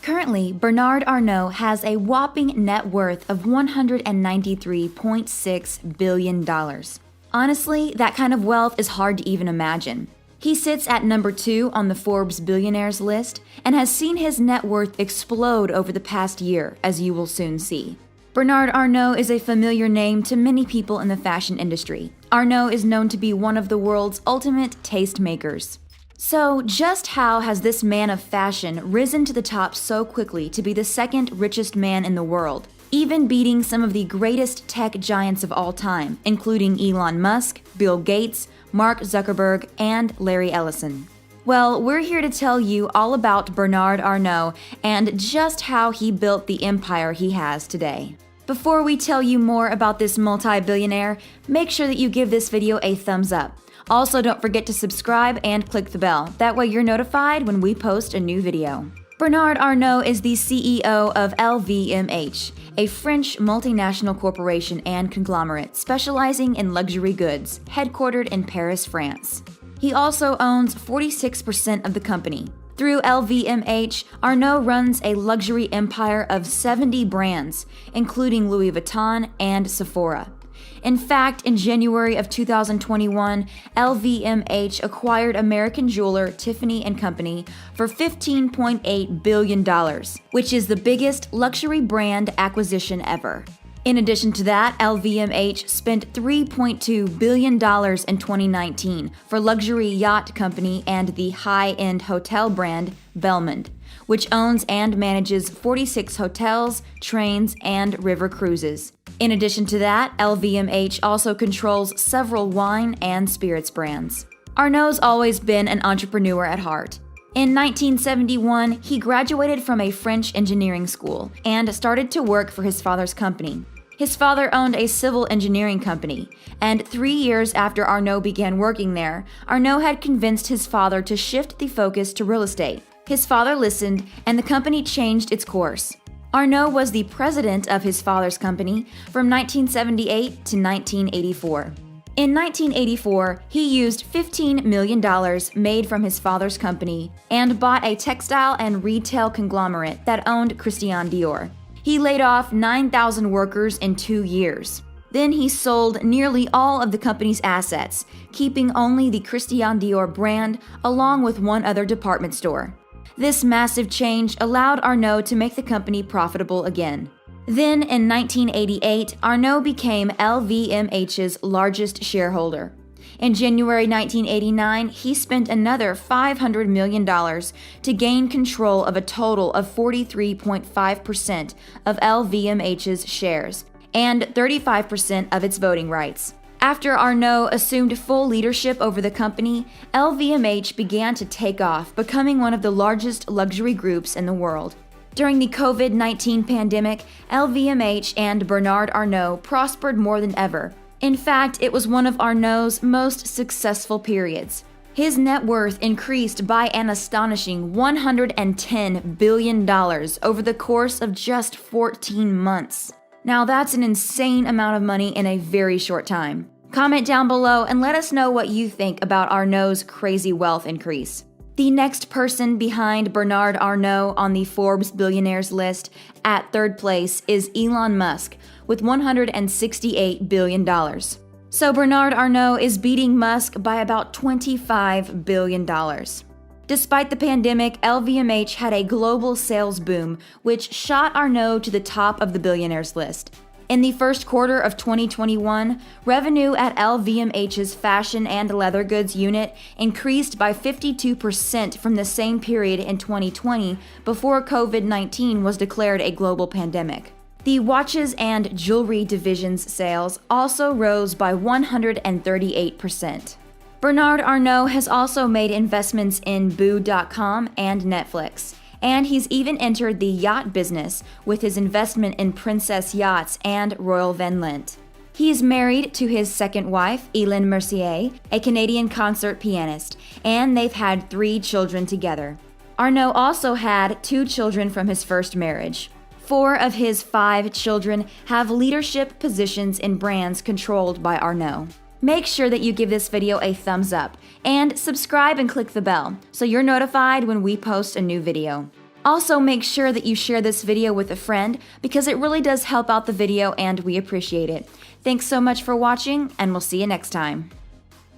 Currently, Bernard Arnault has a whopping net worth of $193.6 billion. Honestly, that kind of wealth is hard to even imagine. He sits at number 2 on the Forbes billionaires list and has seen his net worth explode over the past year, as you will soon see. Bernard Arnault is a familiar name to many people in the fashion industry. Arnault is known to be one of the world's ultimate tastemakers. So, just how has this man of fashion risen to the top so quickly to be the second richest man in the world, even beating some of the greatest tech giants of all time, including Elon Musk, Bill Gates, Mark Zuckerberg, and Larry Ellison? Well, we're here to tell you all about Bernard Arnault and just how he built the empire he has today. Before we tell you more about this multi-billionaire, make sure that you give this video a thumbs up. Also, don't forget to subscribe and click the bell. That way you're notified when we post a new video. Bernard Arnault is the CEO of LVMH, a French multinational corporation and conglomerate specializing in luxury goods, headquartered in Paris, France. He also owns 46% of the company. Through LVMH, Arnault runs a luxury empire of 70 brands, including Louis Vuitton and Sephora. In fact, in January of 2021, LVMH acquired American jeweler Tiffany & Company for $15.8 billion, which is the biggest luxury brand acquisition ever. In addition to that, LVMH spent $3.2 billion in 2019 for luxury yacht company and the high-end hotel brand Belmond, which owns and manages 46 hotels, trains, and river cruises. In addition to that, LVMH also controls several wine and spirits brands. Arnault's always been an entrepreneur at heart. In 1971, he graduated from a French engineering school and started to work for his father's company. His father owned a civil engineering company, and 3 years after Arnault began working there, Arnault had convinced his father to shift the focus to real estate. His father listened, and the company changed its course. Arnault was the president of his father's company from 1978 to 1984. In 1984, he used $15 million made from his father's company and bought a textile and retail conglomerate that owned Christian Dior. He laid off 9,000 workers in 2 years. Then he sold nearly all of the company's assets, keeping only the Christian Dior brand along with one other department store. This massive change allowed Arnault to make the company profitable again. Then, in 1988, Arnault became LVMH's largest shareholder. In January 1989, he spent another $500 million to gain control of a total of 43.5% of LVMH's shares and 35% of its voting rights. After Arnault assumed full leadership over the company, LVMH began to take off, becoming one of the largest luxury groups in the world. During the COVID-19 pandemic, LVMH and Bernard Arnault prospered more than ever. In fact, it was one of Arnault's most successful periods. His net worth increased by an astonishing $110 billion over the course of just 14 months. Now that's an insane amount of money in a very short time. Comment down below and let us know what you think about Arnault's crazy wealth increase. The next person behind Bernard Arnault on the Forbes billionaires list at third place is Elon Musk with $168 billion. So Bernard Arnault is beating Musk by about $25 billion. Despite the pandemic, LVMH had a global sales boom, which shot Arnault to the top of the billionaires list. In the first quarter of 2021, revenue at LVMH's fashion and leather goods unit increased by 52% from the same period in 2020 before COVID-19 was declared a global pandemic. The watches and jewelry division's sales also rose by 138%. Bernard Arnault has also made investments in Boo.com and Netflix. And he's even entered the yacht business with his investment in Princess Yachts and Royal Van Lent. He is married to his second wife, Hélène Mercier, a Canadian concert pianist, and they've had 3 children together. Arnault also had 2 children from his first marriage. 4 of his 5 children have leadership positions in brands controlled by Arnault. Make sure that you give this video a thumbs up and subscribe and click the bell so you're notified when we post a new video. Also, make sure that you share this video with a friend because it really does help out the video and we appreciate it. Thanks so much for watching, and we'll see you next time.